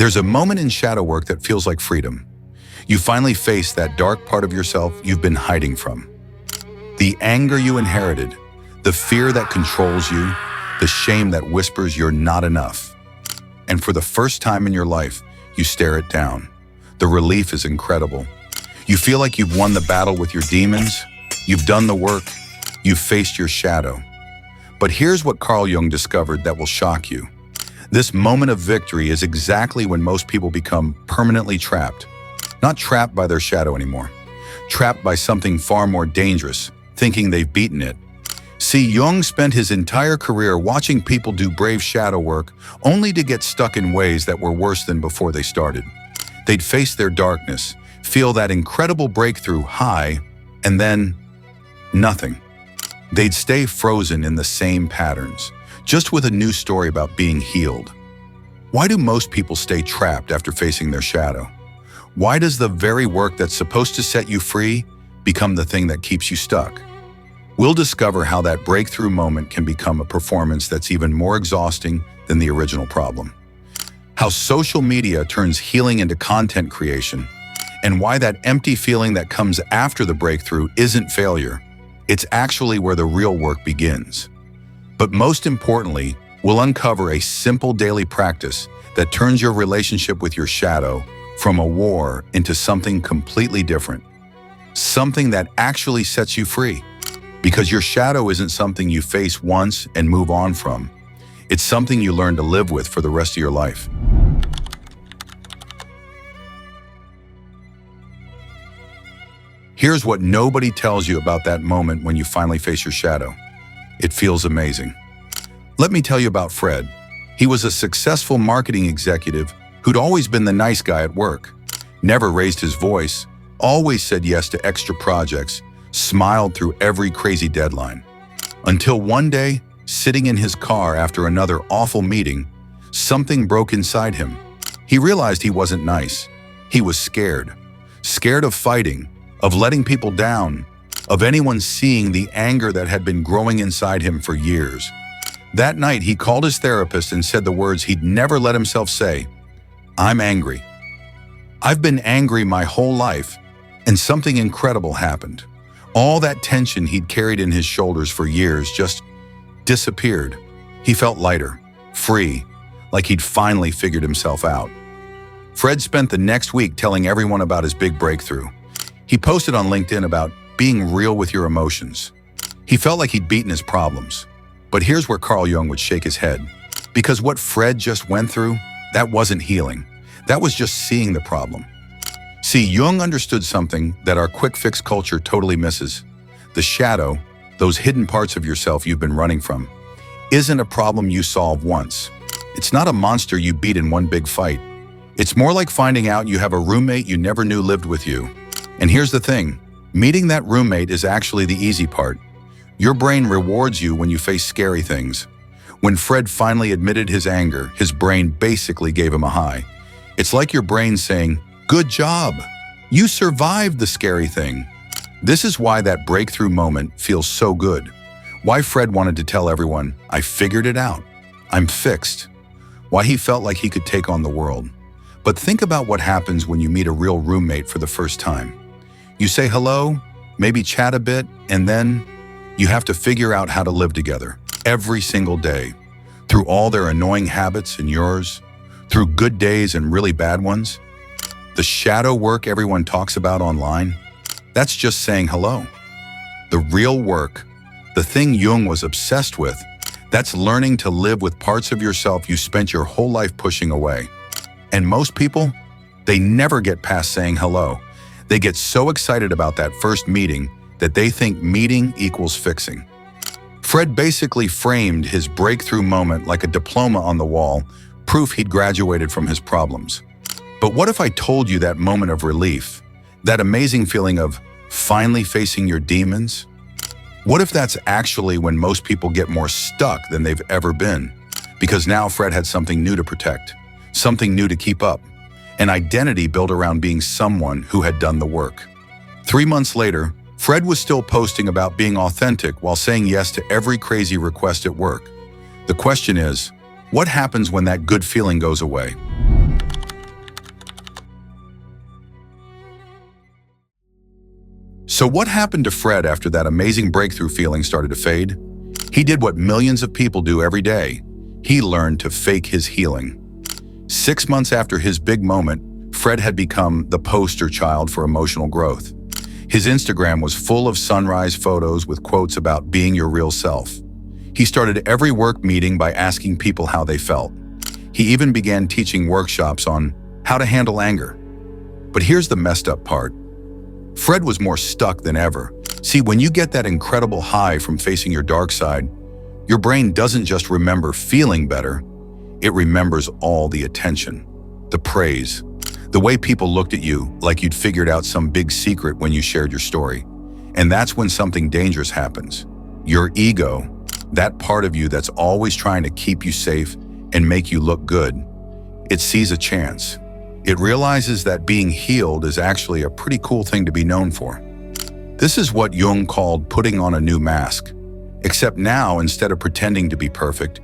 There's a moment in shadow work that feels like freedom. You finally face that dark part of yourself you've been hiding from. The anger you inherited, the fear that controls you, the shame that whispers you're not enough. And for the first time in your life, you stare it down. The relief is incredible. You feel like you've won the battle with your demons, you've done the work, you've faced your shadow. But here's what Carl Jung discovered that will shock you. This moment of victory is exactly when most people become permanently trapped. Not trapped by their shadow anymore. Trapped by something far more dangerous, thinking they've beaten it. See, Jung spent his entire career watching people do brave shadow work only to get stuck in ways that were worse than before they started. They'd face their darkness, feel that incredible breakthrough high, and then nothing. They'd stay frozen in the same patterns, just with a new story about being healed. Why do most people stay trapped after facing their shadow? Why does the very work that's supposed to set you free become the thing that keeps you stuck? We'll discover how that breakthrough moment can become a performance that's even more exhausting than the original problem. How social media turns healing into content creation, and why that empty feeling that comes after the breakthrough isn't failure. It's actually where the real work begins. But most importantly, we'll uncover a simple daily practice that turns your relationship with your shadow from a war into something completely different. Something that actually sets you free. Because your shadow isn't something you face once and move on from. It's something you learn to live with for the rest of your life. Here's what nobody tells you about that moment when you finally face your shadow. It feels amazing. Let me tell you about Fred. He was a successful marketing executive who'd always been the nice guy at work. Never raised his voice, always said yes to extra projects, smiled through every crazy deadline. Until one day, sitting in his car after another awful meeting, something broke inside him. He realized he wasn't nice. He was scared. Scared of fighting, of letting people down, of anyone seeing the anger that had been growing inside him for years. That night, he called his therapist and said the words he'd never let himself say. I'm angry. I've been angry my whole life, and something incredible happened. All that tension he'd carried in his shoulders for years just disappeared. He felt lighter, free, like he'd finally figured himself out. Fred spent the next week telling everyone about his big breakthrough. He posted on LinkedIn about being real with your emotions. He felt like he'd beaten his problems. But here's where Carl Jung would shake his head. Because what Fred just went through, that wasn't healing. That was just seeing the problem. See, Jung understood something that our quick-fix culture totally misses. The shadow, those hidden parts of yourself you've been running from, isn't a problem you solve once. It's not a monster you beat in one big fight. It's more like finding out you have a roommate you never knew lived with you. And here's the thing, meeting that roommate is actually the easy part. Your brain rewards you when you face scary things. When Fred finally admitted his anger, his brain basically gave him a high. It's like your brain saying, good job, you survived the scary thing. This is why that breakthrough moment feels so good. Why Fred wanted to tell everyone, I figured it out, I'm fixed. Why he felt like he could take on the world. But think about what happens when you meet a real roommate for the first time. You say hello, maybe chat a bit, and then you have to figure out how to live together every single day, through all their annoying habits and yours, through good days and really bad ones. The shadow work everyone talks about online, that's just saying hello. The real work, the thing Jung was obsessed with, that's learning to live with parts of yourself you spent your whole life pushing away. And most people, they never get past saying hello. They get so excited about that first meeting that they think meeting equals fixing. Fred basically framed his breakthrough moment like a diploma on the wall, proof he'd graduated from his problems. But what if I told you that moment of relief, that amazing feeling of finally facing your demons? What if that's actually when most people get more stuck than they've ever been? Because now Fred had something new to protect, something new to keep up, an identity built around being someone who had done the work. 3 months later, Fred was still posting about being authentic while saying yes to every crazy request at work. The question is, what happens when that good feeling goes away? So what happened to Fred after that amazing breakthrough feeling started to fade? He did what millions of people do every day. He learned to fake his healing. 6 months after his big moment, Fred had become the poster child for emotional growth. His Instagram was full of sunrise photos with quotes about being your real self. He started every work meeting by asking people how they felt. He even began teaching workshops on how to handle anger. But here's the messed up part. Fred was more stuck than ever. See, when you get that incredible high from facing your dark side, your brain doesn't just remember feeling better, it remembers all the attention, the praise, the way people looked at you like you'd figured out some big secret when you shared your story. And that's when something dangerous happens. Your ego, that part of you that's always trying to keep you safe and make you look good, it sees a chance. It realizes that being healed is actually a pretty cool thing to be known for. This is what Jung called putting on a new mask. Except now, instead of pretending to be perfect,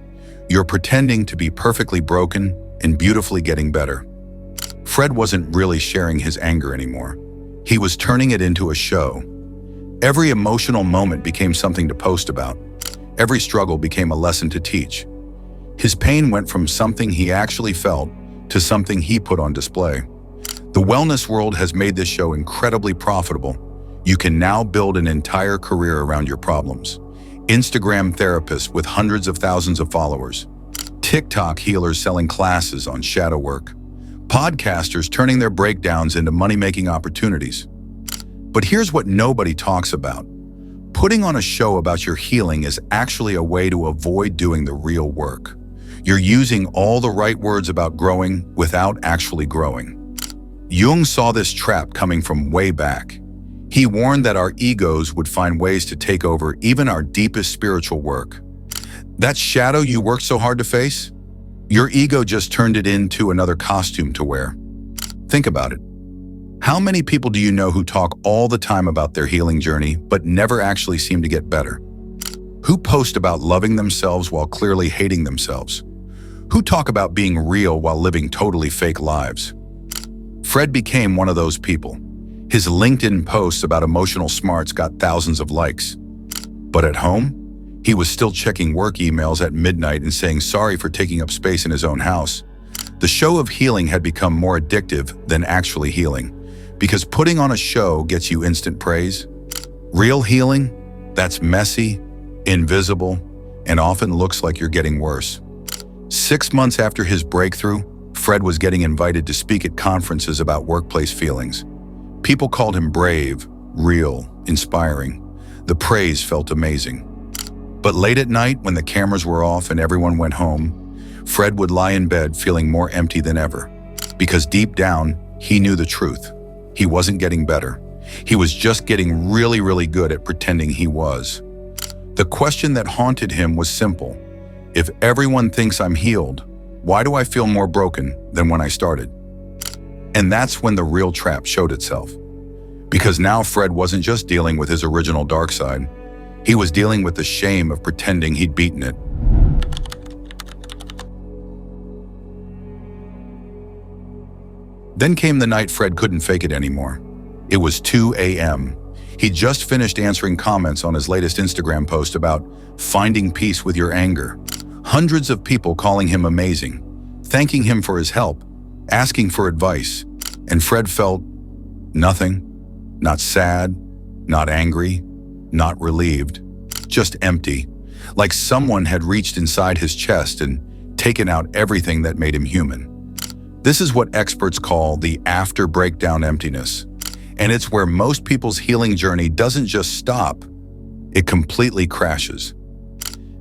you're pretending to be perfectly broken and beautifully getting better. Fred wasn't really sharing his anger anymore. He was turning it into a show. Every emotional moment became something to post about. Every struggle became a lesson to teach. His pain went from something he actually felt to something he put on display. The wellness world has made this show incredibly profitable. You can now build an entire career around your problems. Instagram therapists with hundreds of thousands of followers. TikTok healers selling classes on shadow work. Podcasters turning their breakdowns into money-making opportunities. But here's what nobody talks about. Putting on a show about your healing is actually a way to avoid doing the real work. You're using all the right words about growing without actually growing. Jung saw this trap coming from way back. He warned that our egos would find ways to take over even our deepest spiritual work. That shadow you worked so hard to face? Your ego just turned it into another costume to wear. Think about it. How many people do you know who talk all the time about their healing journey but never actually seem to get better? Who post about loving themselves while clearly hating themselves? Who talk about being real while living totally fake lives? Fred became one of those people. His LinkedIn posts about emotional smarts got thousands of likes. But at home, he was still checking work emails at midnight and saying sorry for taking up space in his own house. The show of healing had become more addictive than actually healing, because putting on a show gets you instant praise. Real healing, that's messy, invisible, and often looks like you're getting worse. 6 months after his breakthrough, Fred was getting invited to speak at conferences about workplace feelings. People called him brave, real, inspiring. The praise felt amazing. But late at night, when the cameras were off and everyone went home, Fred would lie in bed feeling more empty than ever. Because deep down, he knew the truth. He wasn't getting better. He was just getting really, really good at pretending he was. The question that haunted him was simple. If everyone thinks I'm healed, why do I feel more broken than when I started? And that's when the real trap showed itself. Because now Fred wasn't just dealing with his original dark side. He was dealing with the shame of pretending he'd beaten it. Then came the night Fred couldn't fake it anymore. It was 2 a.m. He'd just finished answering comments on his latest Instagram post about finding peace with your anger. Hundreds of people calling him amazing, thanking him for his help, asking for advice. And Fred felt nothing, not sad, not angry, not relieved, just empty, like someone had reached inside his chest and taken out everything that made him human. This is what experts call the after breakdown emptiness. And it's where most people's healing journey doesn't just stop, it completely crashes.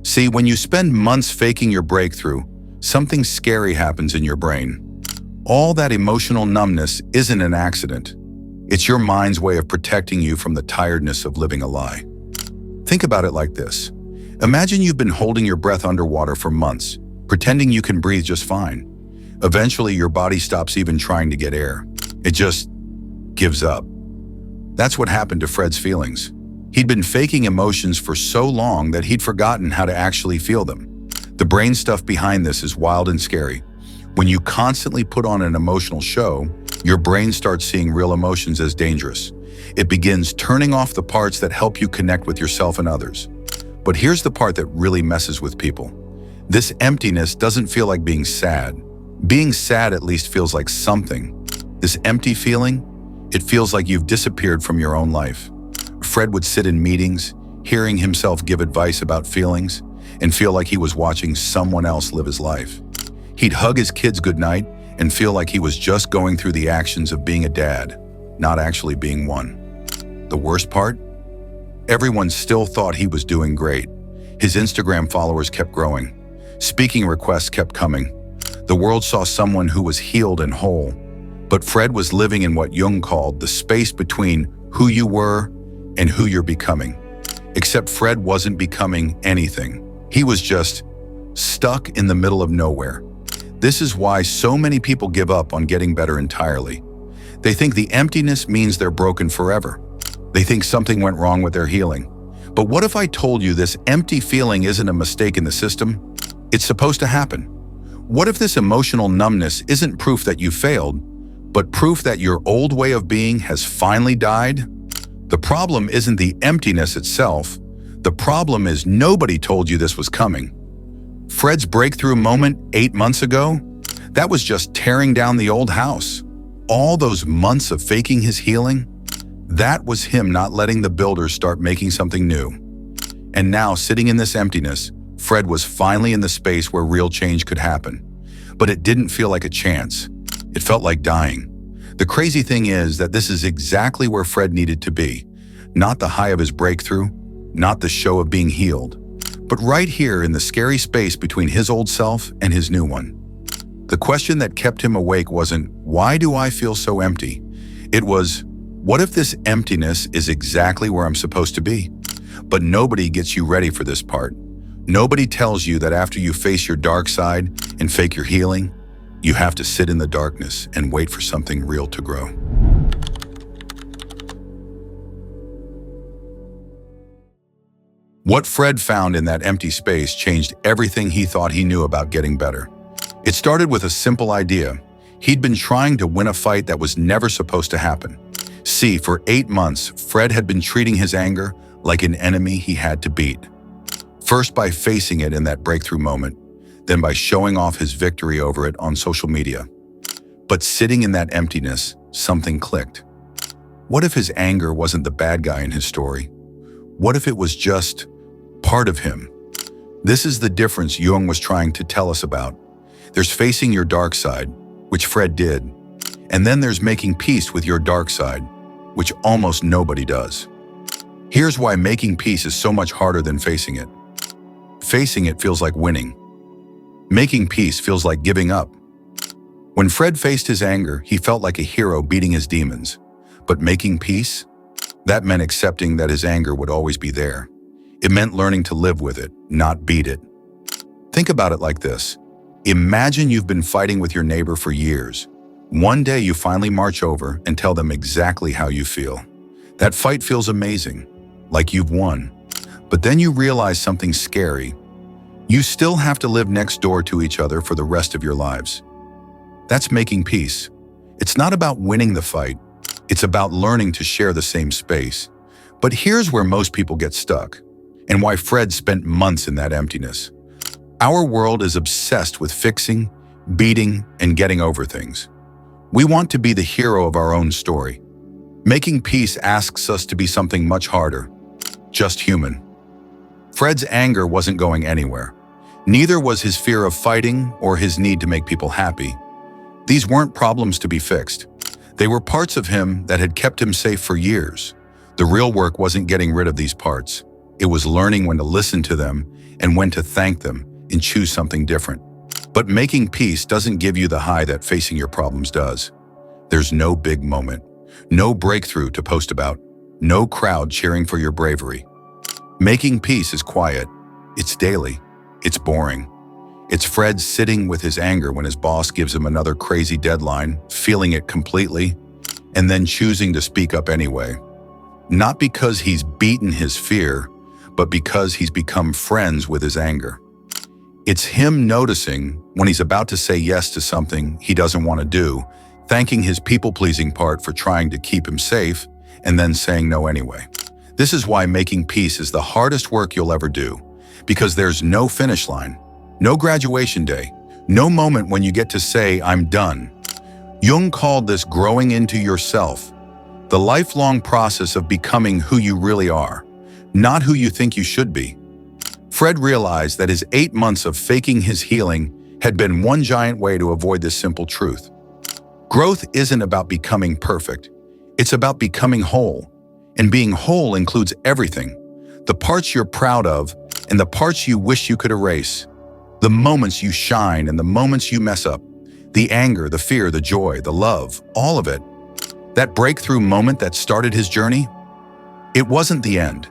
See, when you spend months faking your breakthrough, something scary happens in your brain. All that emotional numbness isn't an accident. It's your mind's way of protecting you from the tiredness of living a lie. Think about it like this. Imagine you've been holding your breath underwater for months, pretending you can breathe just fine. Eventually, your body stops even trying to get air. It just gives up. That's what happened to Fred's feelings. He'd been faking emotions for so long that he'd forgotten how to actually feel them. The brain stuff behind this is wild and scary. When you constantly put on an emotional show, your brain starts seeing real emotions as dangerous. It begins turning off the parts that help you connect with yourself and others. But here's the part that really messes with people. This emptiness doesn't feel like being sad. Being sad at least feels like something. This empty feeling, it feels like you've disappeared from your own life. Fred would sit in meetings, hearing himself give advice about feelings, and feel like he was watching someone else live his life. He'd hug his kids goodnight and feel like he was just going through the actions of being a dad, not actually being one. The worst part? Everyone still thought he was doing great. His Instagram followers kept growing. Speaking requests kept coming. The world saw someone who was healed and whole. But Fred was living in what Jung called the space between who you were and who you're becoming. Except Fred wasn't becoming anything. He was just stuck in the middle of nowhere. This is why so many people give up on getting better entirely. They think the emptiness means they're broken forever. They think something went wrong with their healing. But what if I told you this empty feeling isn't a mistake in the system? It's supposed to happen. What if this emotional numbness isn't proof that you failed, but proof that your old way of being has finally died? The problem isn't the emptiness itself. The problem is nobody told you this was coming. Fred's breakthrough moment 8 months ago, that was just tearing down the old house. All those months of faking his healing, that was him not letting the builders start making something new. And now, sitting in this emptiness, Fred was finally in the space where real change could happen. But it didn't feel like a chance. It felt like dying. The crazy thing is that this is exactly where Fred needed to be. Not the high of his breakthrough, not the show of being healed, but right here in the scary space between his old self and his new one. The question that kept him awake wasn't, why do I feel so empty? It was, what if this emptiness is exactly where I'm supposed to be? But nobody gets you ready for this part. Nobody tells you that after you face your dark side and fake your healing, you have to sit in the darkness and wait for something real to grow. What Fred found in that empty space changed everything he thought he knew about getting better. It started with a simple idea. He'd been trying to win a fight that was never supposed to happen. See, for 8 months, Fred had been treating his anger like an enemy he had to beat. First by facing it in that breakthrough moment, then by showing off his victory over it on social media. But sitting in that emptiness, something clicked. What if his anger wasn't the bad guy in his story? What if it was just part of him? This is the difference Jung was trying to tell us about. There's facing your dark side, which Fred did, and then there's making peace with your dark side, which almost nobody does. Here's why making peace is so much harder than facing it. Facing it feels like winning. Making peace feels like giving up. When Fred faced his anger, he felt like a hero beating his demons. But making peace? That meant accepting that his anger would always be there. It meant learning to live with it, not beat it. Think about it like this. Imagine you've been fighting with your neighbor for years. One day you finally march over and tell them exactly how you feel. That fight feels amazing, like you've won. But then you realize something scary. You still have to live next door to each other for the rest of your lives. That's making peace. It's not about winning the fight. It's about learning to share the same space. But here's where most people get stuck, and why Fred spent months in that emptiness. Our world is obsessed with fixing, beating, and getting over things. We want to be the hero of our own story. Making peace asks us to be something much harder, just human. Fred's anger wasn't going anywhere. Neither was his fear of fighting or his need to make people happy. These weren't problems to be fixed. They were parts of him that had kept him safe for years. The real work wasn't getting rid of these parts. It was learning when to listen to them and when to thank them and choose something different. But making peace doesn't give you the high that facing your problems does. There's no big moment, no breakthrough to post about, no crowd cheering for your bravery. Making peace is quiet. It's daily. It's boring. It's Fred sitting with his anger when his boss gives him another crazy deadline, feeling it completely, and then choosing to speak up anyway. Not because he's beaten his fear, but because he's become friends with his anger. It's him noticing when he's about to say yes to something he doesn't want to do, thanking his people-pleasing part for trying to keep him safe, and then saying no anyway. This is why making peace is the hardest work you'll ever do, because there's no finish line, no graduation day, no moment when you get to say, I'm done. Jung called this growing into yourself, the lifelong process of becoming who you really are, not who you think you should be. Fred realized that his 8 months of faking his healing had been one giant way to avoid this simple truth. Growth isn't about becoming perfect. It's about becoming whole. And being whole includes everything. The parts you're proud of and the parts you wish you could erase. The moments you shine and the moments you mess up. The anger, the fear, the joy, the love, all of it. That breakthrough moment that started his journey? It wasn't the end.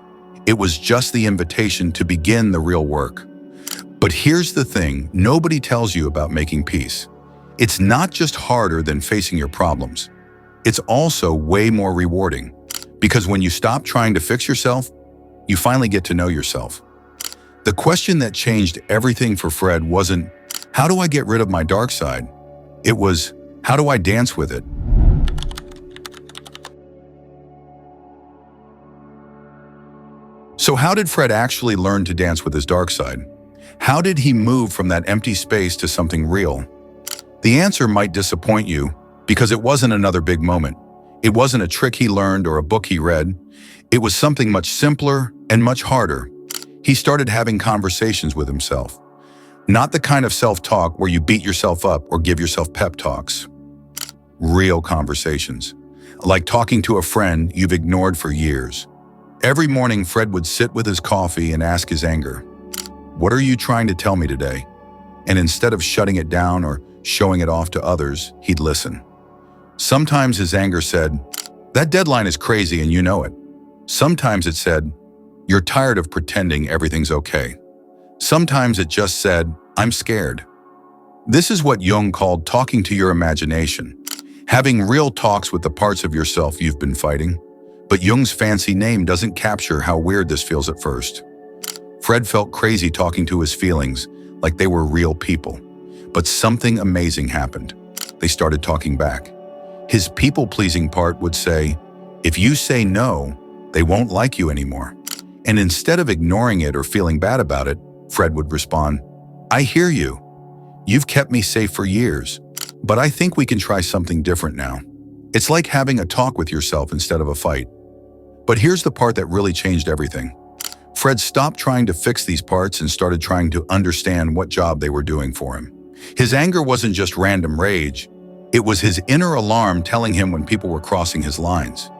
It was just the invitation to begin the real work. But here's the thing nobody tells you about making peace. It's not just harder than facing your problems. It's also way more rewarding. Because when you stop trying to fix yourself, you finally get to know yourself. The question that changed everything for Fred wasn't, how do I get rid of my dark side? It was, how do I dance with it? So how did Fred actually learn to dance with his dark side? How did he move from that empty space to something real? The answer might disappoint you because it wasn't another big moment. It wasn't a trick he learned or a book he read. It was something much simpler and much harder. He started having conversations with himself. Not the kind of self-talk where you beat yourself up or give yourself pep talks. Real conversations, like talking to a friend you've ignored for years. Every morning, Fred would sit with his coffee and ask his anger, "What are you trying to tell me today?" And instead of shutting it down or showing it off to others, he'd listen. Sometimes his anger said, "That deadline is crazy and you know it." Sometimes it said, "You're tired of pretending everything's okay." Sometimes it just said, "I'm scared." This is what Jung called talking to your imagination, having real talks with the parts of yourself you've been fighting. But Jung's fancy name doesn't capture how weird this feels at first. Fred felt crazy talking to his feelings, like they were real people. But something amazing happened. They started talking back. His people-pleasing part would say, "If you say no, they won't like you anymore." And instead of ignoring it or feeling bad about it, Fred would respond, "I hear you. You've kept me safe for years, but I think we can try something different now." It's like having a talk with yourself instead of a fight. But here's the part that really changed everything. Fred stopped trying to fix these parts and started trying to understand what job they were doing for him. His anger wasn't just random rage. It was his inner alarm telling him when people were crossing his lines.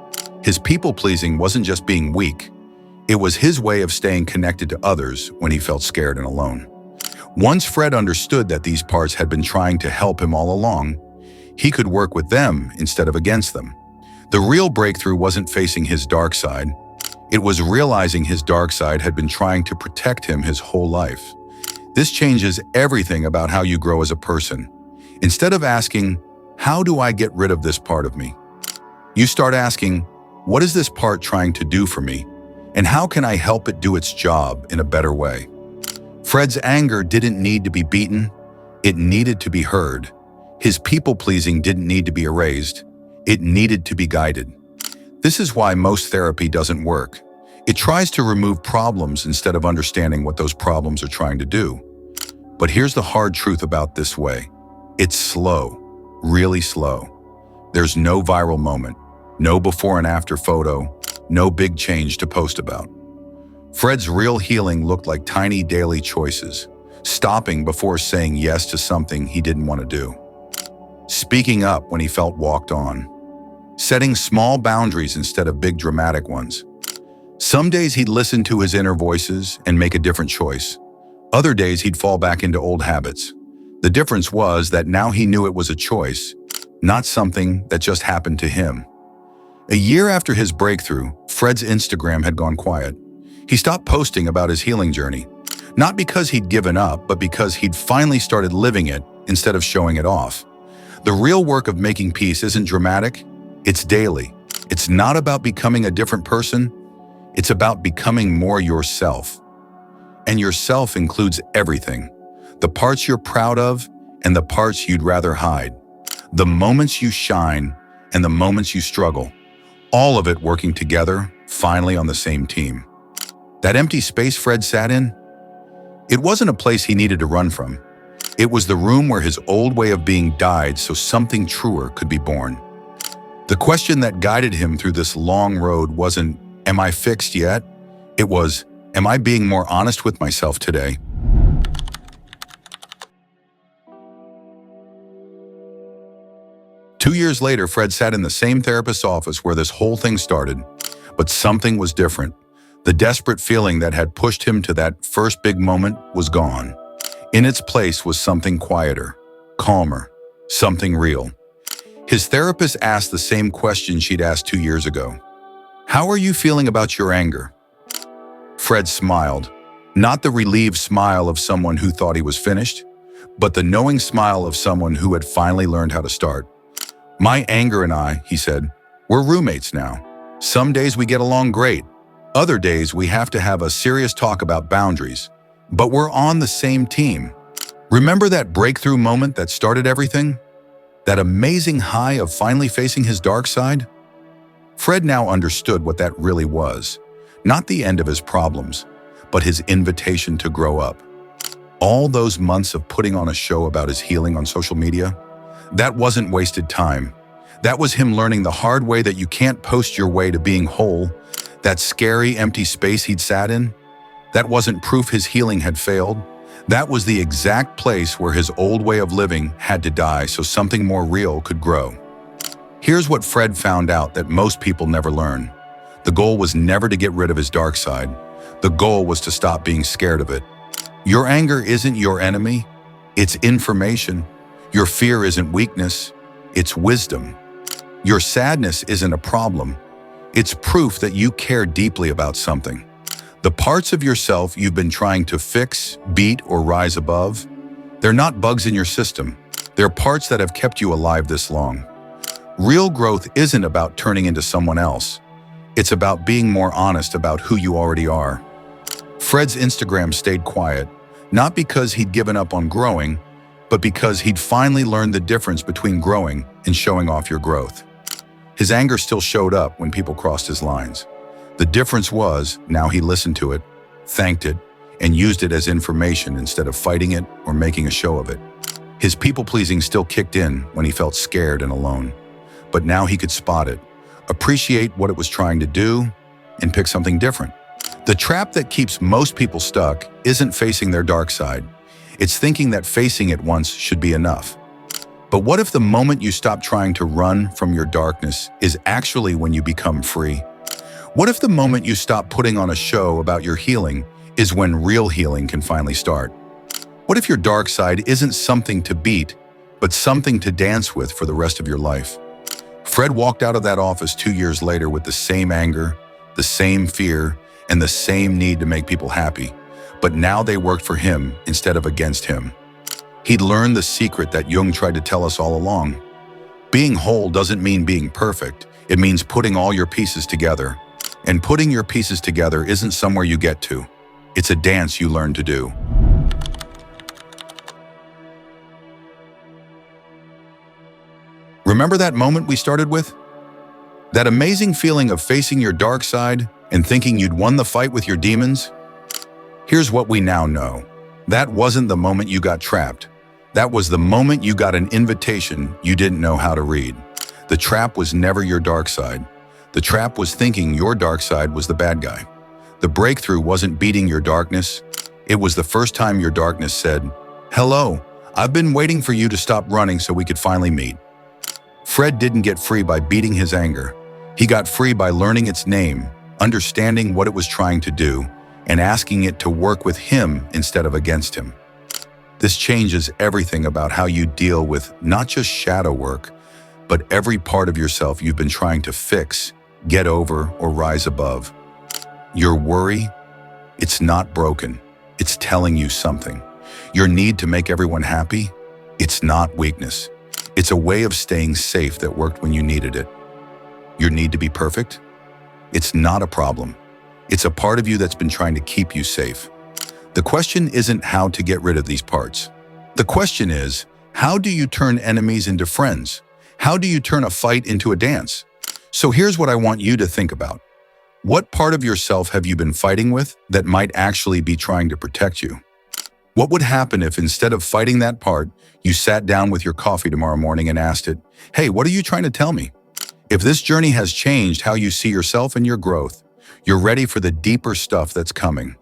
His people-pleasing wasn't just being weak. It was his way of staying connected to others when he felt scared and alone. Once Fred understood that these parts had been trying to help him all along, he could work with them instead of against them. The real breakthrough wasn't facing his dark side. It was realizing his dark side had been trying to protect him his whole life. This changes everything about how you grow as a person. Instead of asking, "How do I get rid of this part of me?" you start asking, "What is this part trying to do for me? And how can I help it do its job in a better way?" Fred's anger didn't need to be beaten. It needed to be heard. His people-pleasing didn't need to be erased. It needed to be guided. This is why most therapy doesn't work. It tries to remove problems instead of understanding what those problems are trying to do. But here's the hard truth about this way. It's slow, really slow. There's no viral moment, no before and after photo, no big change to post about. Fred's real healing looked like tiny daily choices, stopping before saying yes to something he didn't want to do, speaking up when he felt walked on, setting small boundaries instead of big dramatic ones. Some days he'd listen to his inner voices and make a different choice. Other days he'd fall back into old habits. The difference was that now he knew it was a choice, not something that just happened to him. A year after his breakthrough, Fred's Instagram had gone quiet. He stopped posting about his healing journey, not because he'd given up, but because he'd finally started living it instead of showing it off. The real work of making peace isn't dramatic, it's daily. It's not about becoming a different person, it's about becoming more yourself. And yourself includes everything. The parts you're proud of and the parts you'd rather hide. The moments you shine and the moments you struggle. All of it working together, finally on the same team. That empty space Fred sat in? It wasn't a place he needed to run from. It was the room where his old way of being died so something truer could be born. The question that guided him through this long road wasn't, "Am I fixed yet?" It was, "Am I being more honest with myself today?" 2 years later, Fred sat in the same therapist's office where this whole thing started, but something was different. The desperate feeling that had pushed him to that first big moment was gone. In its place was something quieter, calmer, something real. His therapist asked the same question she'd asked 2 years ago. "How are you feeling about your anger?" Fred smiled, not the relieved smile of someone who thought he was finished, but the knowing smile of someone who had finally learned how to start. "My anger and I," he said, "we're roommates now. Some days we get along great. Other days we have to have a serious talk about boundaries. But we're on the same team." Remember that breakthrough moment that started everything? That amazing high of finally facing his dark side? Fred now understood what that really was. Not the end of his problems, but his invitation to grow up. All those months of putting on a show about his healing on social media, that wasn't wasted time. That was him learning the hard way that you can't post your way to being whole. That scary, empty space he'd sat in, that wasn't proof his healing had failed. That was the exact place where his old way of living had to die so something more real could grow. Here's what Fred found out that most people never learn. The goal was never to get rid of his dark side. The goal was to stop being scared of it. Your anger isn't your enemy, it's information. Your fear isn't weakness, it's wisdom. Your sadness isn't a problem, it's proof that you care deeply about something. The parts of yourself you've been trying to fix, beat, or rise above, they're not bugs in your system. They're parts that have kept you alive this long. Real growth isn't about turning into someone else. It's about being more honest about who you already are. Fred's Instagram stayed quiet, not because he'd given up on growing, but because he'd finally learned the difference between growing and showing off your growth. His anger still showed up when people crossed his lines. The difference was, now he listened to it, thanked it, and used it as information instead of fighting it or making a show of it. His people-pleasing still kicked in when he felt scared and alone. But now he could spot it, appreciate what it was trying to do, and pick something different. The trap that keeps most people stuck isn't facing their dark side. It's thinking that facing it once should be enough. But what if the moment you stop trying to run from your darkness is actually when you become free? What if the moment you stop putting on a show about your healing is when real healing can finally start? What if your dark side isn't something to beat, but something to dance with for the rest of your life? Fred walked out of that office 2 years later with the same anger, the same fear, and the same need to make people happy. But now they worked for him instead of against him. He'd learned the secret that Jung tried to tell us all along. Being whole doesn't mean being perfect. It means putting all your pieces together. And putting your pieces together isn't somewhere you get to. It's a dance you learn to do. Remember that moment we started with? That amazing feeling of facing your dark side and thinking you'd won the fight with your demons? Here's what we now know. That wasn't the moment you got trapped. That was the moment you got an invitation you didn't know how to read. The trap was never your dark side. The trap was thinking your dark side was the bad guy. The breakthrough wasn't beating your darkness. It was the first time your darkness said, "Hello, I've been waiting for you to stop running so we could finally meet." Fred didn't get free by beating his anger. He got free by learning its name, understanding what it was trying to do, and asking it to work with him instead of against him. This changes everything about how you deal with not just shadow work, but every part of yourself you've been trying to fix, get over, or rise above. Your worry, it's not broken. It's telling you something. Your need to make everyone happy, it's not weakness. It's a way of staying safe that worked when you needed it. Your need to be perfect, it's not a problem. It's a part of you that's been trying to keep you safe. The question isn't how to get rid of these parts. The question is, how do you turn enemies into friends? How do you turn a fight into a dance? So here's what I want you to think about. What part of yourself have you been fighting with that might actually be trying to protect you? What would happen if instead of fighting that part, you sat down with your coffee tomorrow morning and asked it, "Hey, what are you trying to tell me?" If this journey has changed how you see yourself and your growth, you're ready for the deeper stuff that's coming.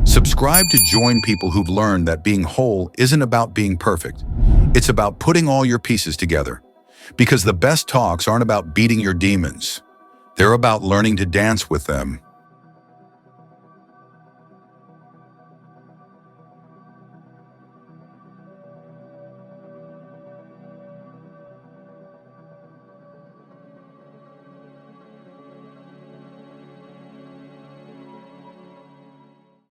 Subscribe to join people who've learned that being whole isn't about being perfect. It's about putting all your pieces together. Because the best talks aren't about beating your demons. They're about learning to dance with them.